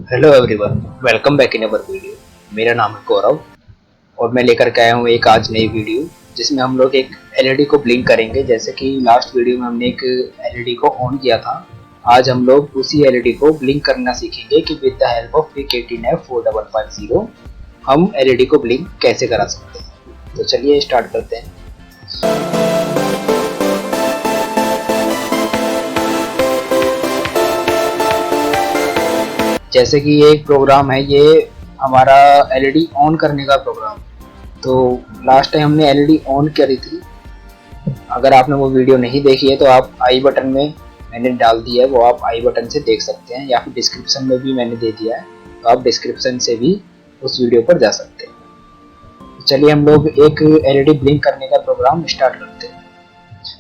Hello everyone, welcome back in our video. मेरा नाम है गौरव और मैं लेकर के आया हूँ एक आज नई वीडियो जिसमें हम लोग एक एलईडी को ब्लिंक करेंगे। जैसे कि लास्ट वीडियो में हमने एक एलईडी को ऑन किया था, आज हम लोग उसी एलईडी को ब्लिंक करना सीखेंगे कि with the help of PIC18F4550 हम एलईडी को ब्लिंक कैसे करा सकते हैं। तो चलिए स्टार्ट करते हैं। जैसे कि ये एक प्रोग्राम है, ये हमारा एलईडी ऑन करने का प्रोग्राम। तो लास्ट टाइम हमने एलईडी ऑन करी थी। अगर आपने वो वीडियो नहीं देखी है तो आप आई बटन में मैंने डाल दिया है, वो आप आई बटन से देख सकते हैं, या फिर डिस्क्रिप्शन में भी मैंने दे दिया है, तो आप डिस्क्रिप्शन से भी उस वीडियो पर जा सकते हैं। तो चलिए हम लोग एक एलईडी ब्लिंक करने का प्रोग्राम स्टार्ट करते हैं।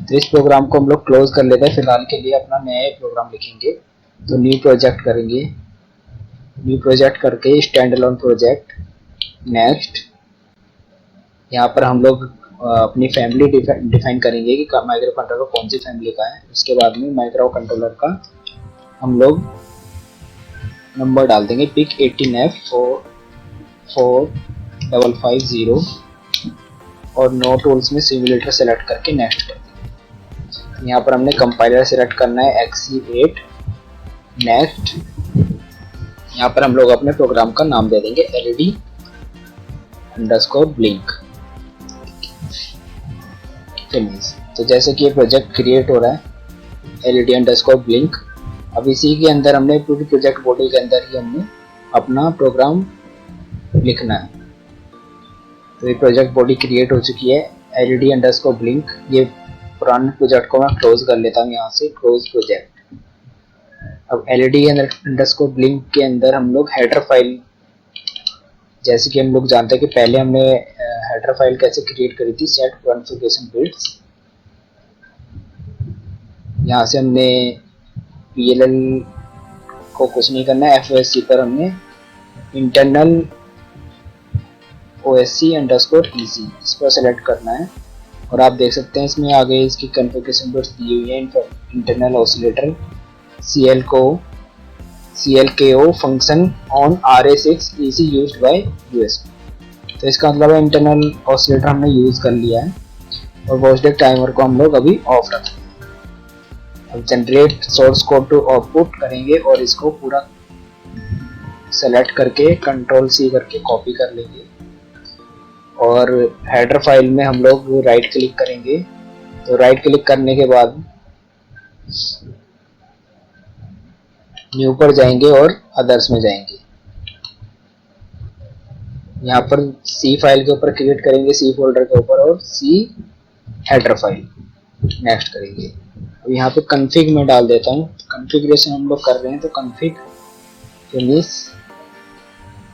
तो इस प्रोग्राम को हम लोग क्लोज कर लेते हैं। फिलहाल के लिए अपना नया प्रोग्राम लिखेंगे, तो न्यू प्रोजेक्ट करेंगे। न्यू प्रोजेक्ट करके स्टैंड अलोन प्रोजेक्ट, नेक्स्ट। यहाँ पर हम लोग अपनी फैमिली डिफाइन करेंगे कि माइक्रो कंट्रोलर कौन सी फैमिली का है। उसके बाद में माइक्रो कंट्रोलर का हम लोग नंबर डाल देंगे, PIC18F4550 और नो टूल्स में सिमुलेटर सेलेक्ट करके नेक्स्ट कर देंगे। यहाँ पर हमने कंपाइलर सेलेक्ट करना है XE8, नेक्स्ट। यहाँ पर हम लोग अपने प्रोग्राम का नाम दे देंगे LED_blink। तो जैसे कि ये प्रोजेक्ट क्रिएट हो रहा है LED_blink, अब इसी के अंदर हमने पूरी प्रोजेक्ट बॉडी के अंदर ही हमने अपना प्रोग्राम लिखना है। तो ये प्रोजेक्ट बॉडी क्रिएट हो चुकी है LED_blink। ये पुराने प्रोजेक्ट को मैं क्लोज कर लेता हूँ, यहाँ से क्लोज प्रोजेक्ट। अब LED_blink के अंदर हम लोग हेडर फाइल, जैसे कि हम लोग जानते हैं कि पहले हमने हेडर फाइल कैसे क्रिएट करी थी, सेट कॉन्फ़िगरेशन बिट्स। यहाँ से हमने PLL को कुछ नहीं करना है, FOSC पर हमने इंटरनल OSC_EC इस पर सेलेक्ट करना है। और आप देख सकते हैं इसमें आगे इसकी कॉन्फ़िगरेशन बिट्स दी हुई है। Internal oscillator CLKO function on RA6 EC used by USB। तो इसका मतलब है इंटरनल ऑसिलेटर हमने यूज कर लिया है और वॉचडेक टाइमर को हम लोग अभी ऑफ रखेंगे। अब generate source code to output करेंगे और इसको पूरा सेलेक्ट करके Ctrl+C करके कॉपी कर लेंगे और हेडर फाइल में हम लोग राइट क्लिक करेंगे। तो राइट क्लिक करने के बाद न्यू पर जाएंगे और अदर्स में जाएंगे। यहाँ पर C फाइल के ऊपर क्रिएट करेंगे, C फोल्डर के ऊपर, और C हेडर फाइल नेक्स्ट करेंगे। अब यहाँ पे कन्फिग में डाल देता हूँ, कॉन्फ़िगरेशन हम लोग कर रहे हैं तो कन्फिग फिनिश।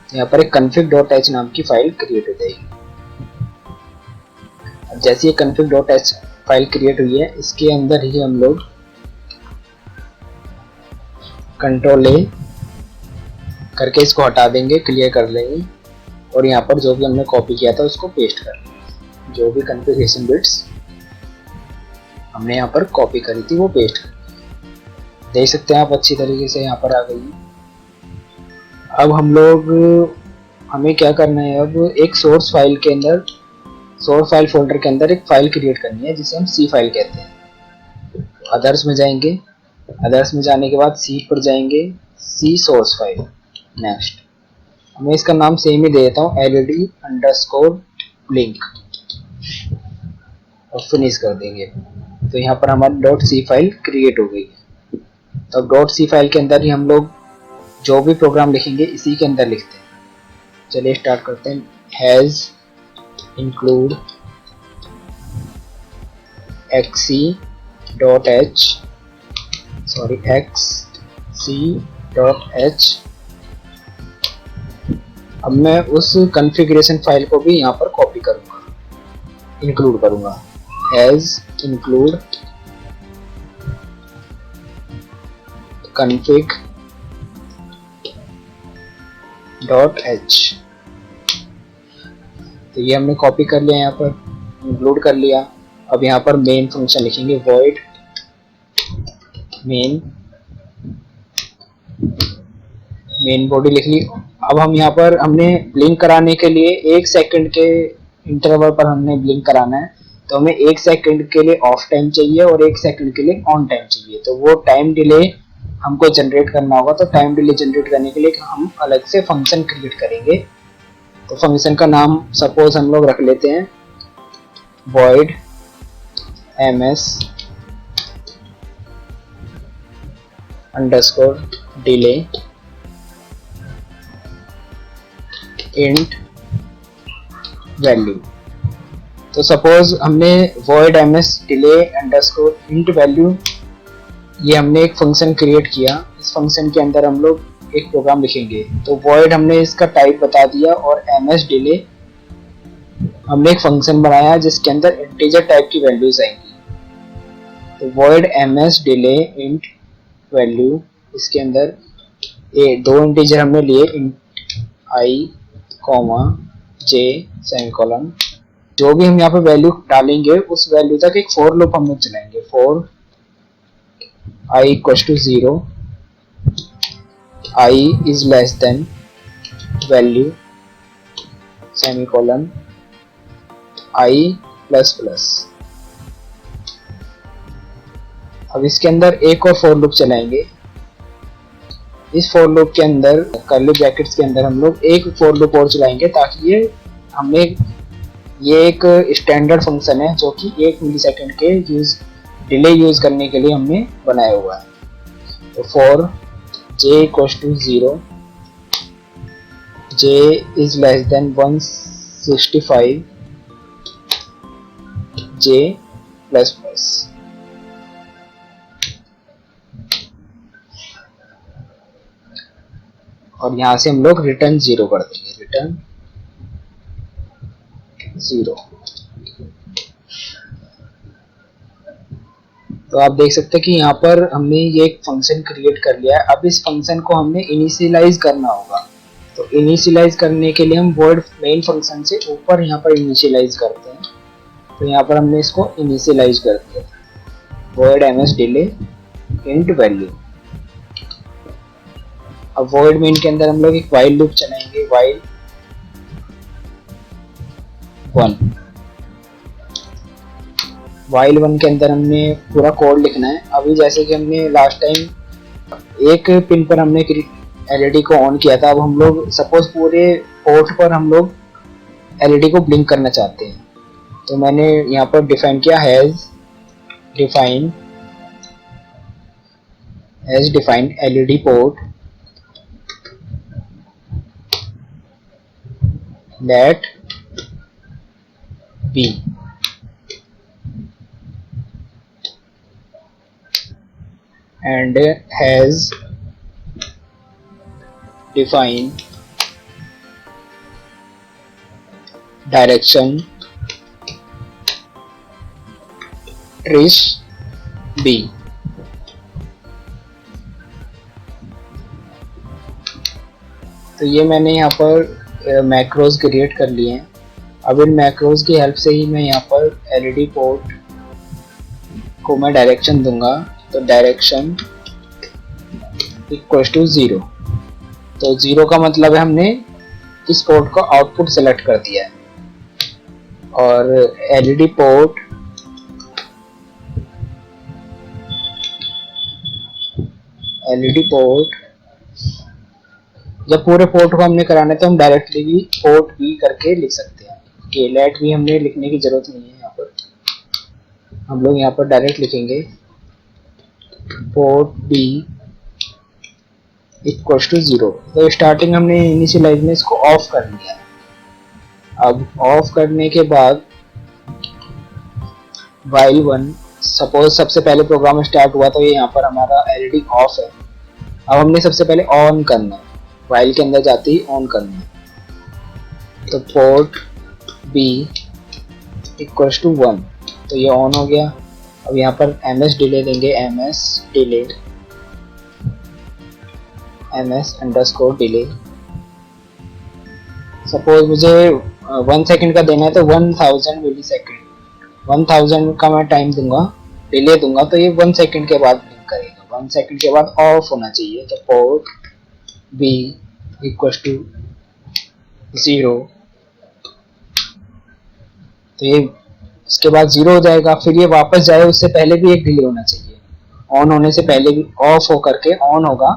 यहाँ पर एक config.h नाम की फाइल क्रिएट हो जाएगी। अब जैसे ये config.h फाइल क्रिएट हुई है, इसके अंदर ही हम लोग Ctrl+A करके इसको हटा देंगे, क्लियर कर लेंगे और यहाँ पर जो भी हमने कॉपी किया था उसको पेस्ट कर लेंगे। जो भी कॉन्फ़िगरेशन बिट्स हमने यहाँ पर कॉपी करी थी वो पेस्ट कर देख सकते हैं आप, अच्छी तरीके से यहाँ पर आ गई। अब हमें क्या करना है, अब एक सोर्स फाइल के अंदर, सोर्स फाइल फोल्डर के अंदर एक फाइल क्रिएट करनी है जिसे हम C फाइल कहते हैं। अदर्स में जाएंगे, अदर्स में जाने के बाद C पर जाएंगे, C सोर्स फाइल, नेक्स्ट। मैं इसका नाम सेम ही दे देता हूँ LED_blink और फिनिश कर देंगे। तो यहाँ पर हमारी .c फाइल क्रिएट हो गई है। तो .c फाइल के अंदर ही हम लोग जो भी प्रोग्राम लिखेंगे इसी के अंदर लिखते हैं। चलिए स्टार्ट करते हैं। Has include xc.h। अब मैं उस कॉन्फ़िगरेशन फाइल को भी यहाँ पर कॉपी करूँगा, इंक्लूड करूँगा। Has include config.h। तो ये हमने कॉपी कर लिया, यहाँ पर इंक्लूड कर लिया। अब यहाँ पर मेन फंक्शन लिखेंगे, void मेन बॉडी लिख ली। अब हम यहाँ पर हमने ब्लिंक कराने के लिए 1 सेकंड के इंटरवल पर हमने ब्लिंक कराना है, तो हमें 1 सेकंड के लिए ऑफ टाइम चाहिए और 1 सेकंड के लिए ऑन टाइम चाहिए। तो वो टाइम डिले हमको जनरेट करना होगा। तो टाइम डिले जनरेट करने के लिए हम अलग से फंक्शन क्रिएट करेंगे। तो फंक्शन का नाम सपोज हम लोग रख लेते हैं void ms underscore delay int value. तो सपोज हमने void ms delay underscore int value, ये हमने एक फंक्शन क्रिएट किया। इस फंक्शन के अंदर हम लोग एक प्रोग्राम लिखेंगे। तो void हमने इसका टाइप बता दिया और ms डिले हमने एक फंक्शन बनाया जिसके अंदर इंटीजर टाइप की वैल्यूज आएंगी। तो void ms delay int value, इसके अंदर दो इंटीजर हमने लिए इंट i j सेमीकोलन। जो भी हम यहाँ पे वैल्यू डालेंगे उस वैल्यू तक एक फॉर लूप हम लोग चलाएंगे। For i equal to 0, i is less than value semicolon i plus plus. अब इसके अंदर एक और फॉर लूप चलाएंगे। इस फॉर लूप के अंदर कर्ली ब्रैकेट्स के अंदर हम लोग एक फॉर लूप और चलाएंगे, ताकि ये एक स्टैंडर्ड फंक्शन है जो कि 1 मिलीसेकंड के डिले यूज करने के लिए हमने बनाया हुआ है। तो for j equal to 0, j is less than 165 j plus plus. और यहां से हम लोग रिटर्न 0 कर देंगे, रिटर्न 0। तो आप देख सकते हैं कि यहाँ पर हमने ये एक फंक्शन क्रिएट कर लिया है। अब इस फंक्शन को हमने इनिशियलाइज करना होगा। तो इनिशियलाइज करने के लिए हम void मेन फंक्शन से ऊपर यहाँ पर इनिशियलाइज करते हैं। तो यहाँ पर हमने इसको इनिशियलाइज कर दिया, void ms delay int value. अब void मेन के अंदर हम लोग एक while लूप चलाएंगे, while 1। while 1 के अंदर हमने पूरा कोड लिखना है। अभी जैसे कि हमने लास्ट टाइम एक पिन पर हमने एलईडी को ऑन किया था, अब हम लोग सपोज पूरे पोर्ट पर हम लोग एलईडी को ब्लिंक करना चाहते हैं। तो मैंने यहाँ पर डिफाइन किया has define LED port let be and has defined direction trace b। तो ये मैंने यहाँ पर मैक्रोज क्रिएट कर लिए हैं। अब इन मैक्रोज की हेल्प से ही मैं यहाँ पर एलईडी पोर्ट को मैं डायरेक्शन दूंगा। तो डायरेक्शन इक्वल टू 0। तो 0 का मतलब है हमने इस पोर्ट का आउटपुट सेलेक्ट कर दिया है। और एलईडी पोर्ट जब पूरे पोर्ट को हमने कराना है तो हम डायरेक्टली भी पोर्ट बी करके लिख सकते हैं। कि लेट भी हमने लिखने की जरूरत नहीं है। यहाँ पर हम लोग यहाँ पर डायरेक्ट लिखेंगे पोर्ट बी इक्वल टू 0। तो स्टार्टिंग हमने इनिशियलाइज में इसको ऑफ कर लिया है। अब ऑफ करने के बाद while 1 सपोज सबसे पहले प्रोग्राम स्टार्ट हुआ तो ये यहाँ पर हमारा एलईडी ऑफ है। अब हमने सबसे पहले ऑन करना है, while के अंदर जाते ही ऑन करना है। तो पोर्ट बी इक्वल टू 1, तो ये ऑन हो गया। अब यहाँ पर ms डिले देंगे, ms अंडरस्कोर डिले। सपोज मुझे 1 सेकंड का देना है तो 1000 मिलीसेकंड, 1000 का मैं टाइम दूंगा, डिले दूंगा, तो ये 1 सेकंड के बाद ब्लिंक करेगा। 1 सेकंड के बाद ऑफ होना चाहिए। तो पोर्ट बी इक्वल टू 0, तो ये इसके बाद 0 हो जाएगा। फिर ये वापस जाए उससे पहले भी एक डिले होना चाहिए, ऑन होने से पहले भी ऑफ हो करके ऑन होगा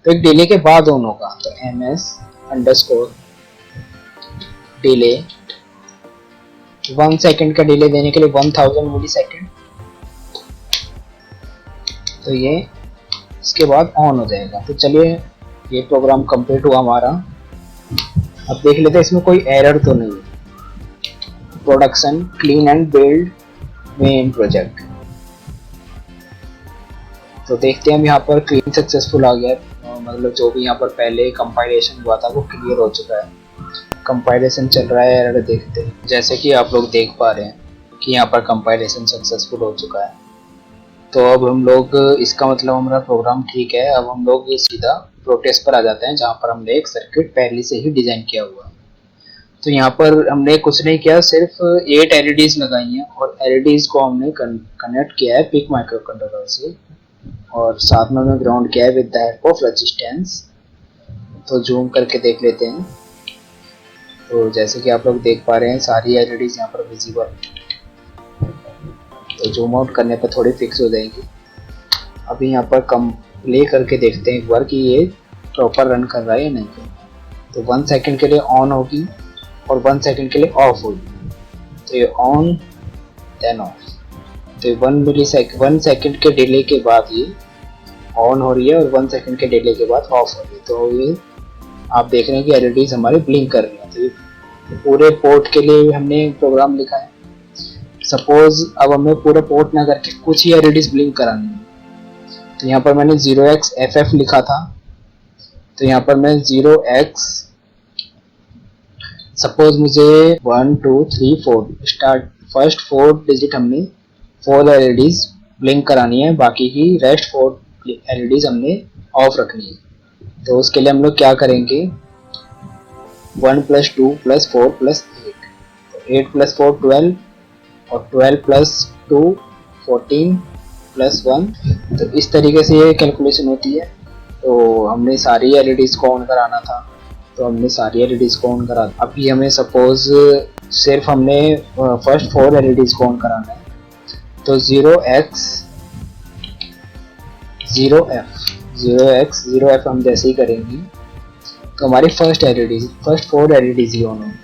तो एक डिले के बाद ऑन होगा। तो ms अंडरस्कोर डिले 1 सेकेंड का डिले देने के लिए 1000 मिली सेकेंड, तो ये इसके बाद ऑन हो जाएगा। तो चलिए ये प्रोग्राम कंप्लीट हुआ हमारा। अब देख लेते हैं इसमें कोई एरर तो नहीं। Production clean and build main project, तो देखते हैं हम यहाँ पर क्लीन सक्सेसफुल आ गया, मतलब जो भी यहाँ पर पहले कंपाइलेशन हुआ था वो क्लियर हो चुका है। कंपाइलेशन चल रहा है, एरर देखते हैं। जैसे कि आप लोग देख पा रहे हैं कि यहाँ पर कंपाइलेशन सक्सेसफुल हो चुका है। तो अब हम लोग, इसका मतलब हमारा प्रोग्राम ठीक है। अब हम लोग ये सीधा प्रोटेस्ट पर आ जाते हैं जहाँ पर हमने एक सर्किट पहले से ही डिजाइन किया हुआ। तो यहाँ पर हमने कुछ नहीं किया, सिर्फ 8 एलईडीज लगाई हैं और एलईडीज को हमने कनेक्ट किया है पिक माइक्रो कंट्रोलर से, और साथ में हमने ग्राउंड किया है with the help of resistance. तो जूम करके देख लेते हैं। तो जैसे कि आप लोग देख पा रहे हैं सारी एलईडीज यहाँ पर विजिबल, तो जूम आउट करने पर थोड़ी फिक्स हो जाएगी। अभी यहाँ पर कम प्ले करके देखते हैं एक बार कि ये प्रॉपर रन कर रहा है या नहीं। तो 1 सेकेंड के लिए ऑन होगी और 1 सेकेंड के लिए ऑफ होगी। तो ये ऑन देन ऑफ, तो 1 सेकेंड के डिले के बाद ये ऑन हो रही है और 1 सेकेंड के डिले के बाद ऑफ हो रही है। तो ये आप देख रहे हैं कि एलईडीज हमारे ब्लिंक कर रही है। तो ये पूरे पोर्ट के लिए हमने प्रोग्राम लिखा है। सपोज अब हमें पूरा पोर्ट ना करके कुछ ही एलईडीज ब्लिंक करानी है, तो यहाँ पर मैंने 0xFF लिखा था। तो यहाँ पर मैं 0x, सपोज मुझे 1 2 3 4 स्टार्ट फर्स्ट 4 डिजिट हमने 4 एलईडीज ब्लिंक करानी है, बाकी की रेस्ट 4 एलईडीज हमने ऑफ रखनी है। तो उसके लिए हम लोग क्या करेंगे, 1 + 2 + 4 + 8, तो 8 + 4 12 और 12 + 2 14 + 1। तो इस तरीके से ये कैलकुलेशन होती है। तो हमने सारी एलईडीज को ऑन कराना था, तो हमने सारी एलईडीज को ऑन करा। अभी हमें सपोज सिर्फ हमने फर्स्ट 4 एलईडीज को ऑन कराना है। तो 0x0f हम जैसे ही करेंगे तो हमारी फर्स्ट 4 एलईडीज ही ऑन होंगी।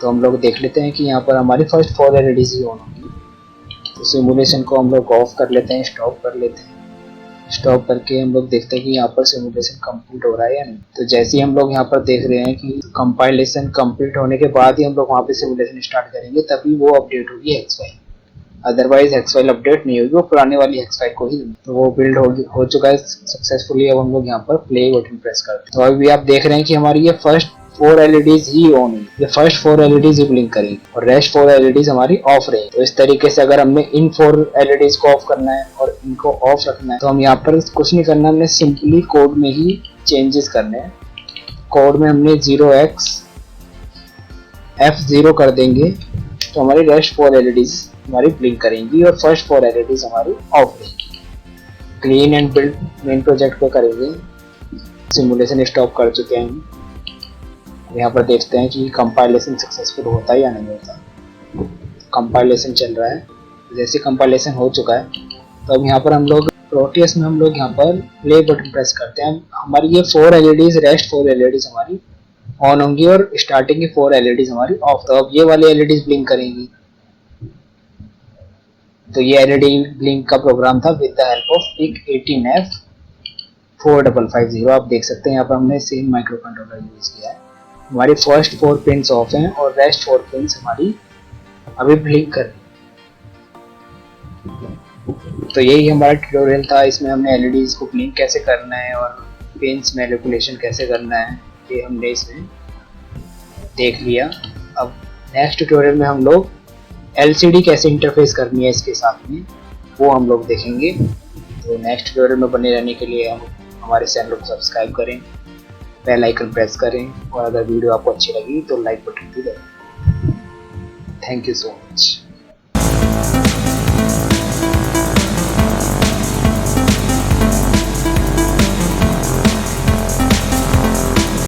तो हम लोग देख लेते हैं कि यहाँ पर हमारी फर्स्ट 4 एलईडीज ही ऑन होंगी। तो सिमुलेशन को हम लोग ऑफ कर लेते हैं, स्टॉप कर लेते हैं। स्टॉप करके हम लोग देखते हैं कि यहाँ पर सिमुलेशन कंप्लीट हो रहा है या नहीं। तो जैसे ही हम लोग यहाँ पर देख रहे हैं कि कंपाइलेशन कंप्लीट होने के बाद ही हम लोग वहाँ पे सिमुलेशन स्टार्ट करेंगे, तभी वो अपडेट होगी hex file. Otherwise hex file update नहीं होगी, वो पुराने वाली हेक्स फाइल को ही। तो वो बिल्ड हो चुका है सक्सेसफुली। अब हम लोग यहाँ पर प्ले बटन प्रेस करते हैं। तो अभी आप देख रहे हैं कि हमारी ये फर्स्ट 4 एलईडीज ही ऑन है, ये फर्स्ट 4 एलईडीज ही ब्लिंक करेंगी और रेस्ट 4 एलईडीज हमारी ऑफ रहेगी। तो इस तरीके से अगर हमने इन 4 एलईडीज को ऑफ करना है और इनको ऑफ रखना है, तो हम यहाँ पर कुछ नहीं करना, हमने सिंपली कोड में ही चेंजेस करने हैं। कोड में हमने 0xF0 कर देंगे, तो हमारी रेस्ट 4 एलईडीज हमारी ब्लिंक करेंगी और फर्स्ट 4 एलईडीज हमारी ऑफ रहेगी। Clean and build main project पे करेंगे। सिमुलेशन स्टॉप कर चुके हैं। यहाँ पर देखते हैं कि कंपाइलेशन सक्सेसफुल होता है या नहीं होता। कंपाइलेशन चल रहा है। जैसे कंपाइलेशन हो चुका है तो अब यहाँ पर हम लोग प्रोटियस में हम लोग यहाँ पर प्ले बटन प्रेस करते हैं। हमारी ये 4 एलईडीज रेस्ट 4 एलईडीज हमारी ऑन होंगी और स्टार्टिंग की 4 एलईडीज हमारी ऑफ। तो अब ये वाली एलईडीज ब्लिंक करेंगी। तो ये एलईडी ब्लिंक का प्रोग्राम था with the help of PIC18F4550। आप देख सकते हैं यहाँ पर हमने सेम माइक्रो कंट्रोलर यूज किया है। हमारी फर्स्ट 4 पिन्स ऑफ हैं और रेस्ट 4 पिन्स हमारी अभी ब्लिंक कर रही है। तो यही हमारा ट्यूटोरियल था। इसमें हमने एलईडीज को ब्लिंक कैसे करना है और पिन्स मैनिपुलेशन कैसे करना है, ये हमने इसमें देख लिया। अब नेक्स्ट ट्यूटोरियल में हम लोग एलसीडी कैसे इंटरफेस करनी है इसके साथ में, वो हम लोग देखेंगे। तो नेक्स्ट ट्यूटोरियल में बने रहने के लिए हम हमारे चैनल को सब्सक्राइब करें, बेल आइकन प्रेस करें, और अगर वीडियो आपको अच्छी लगी तो लाइक बटन भी दबाएं। Thank you so much.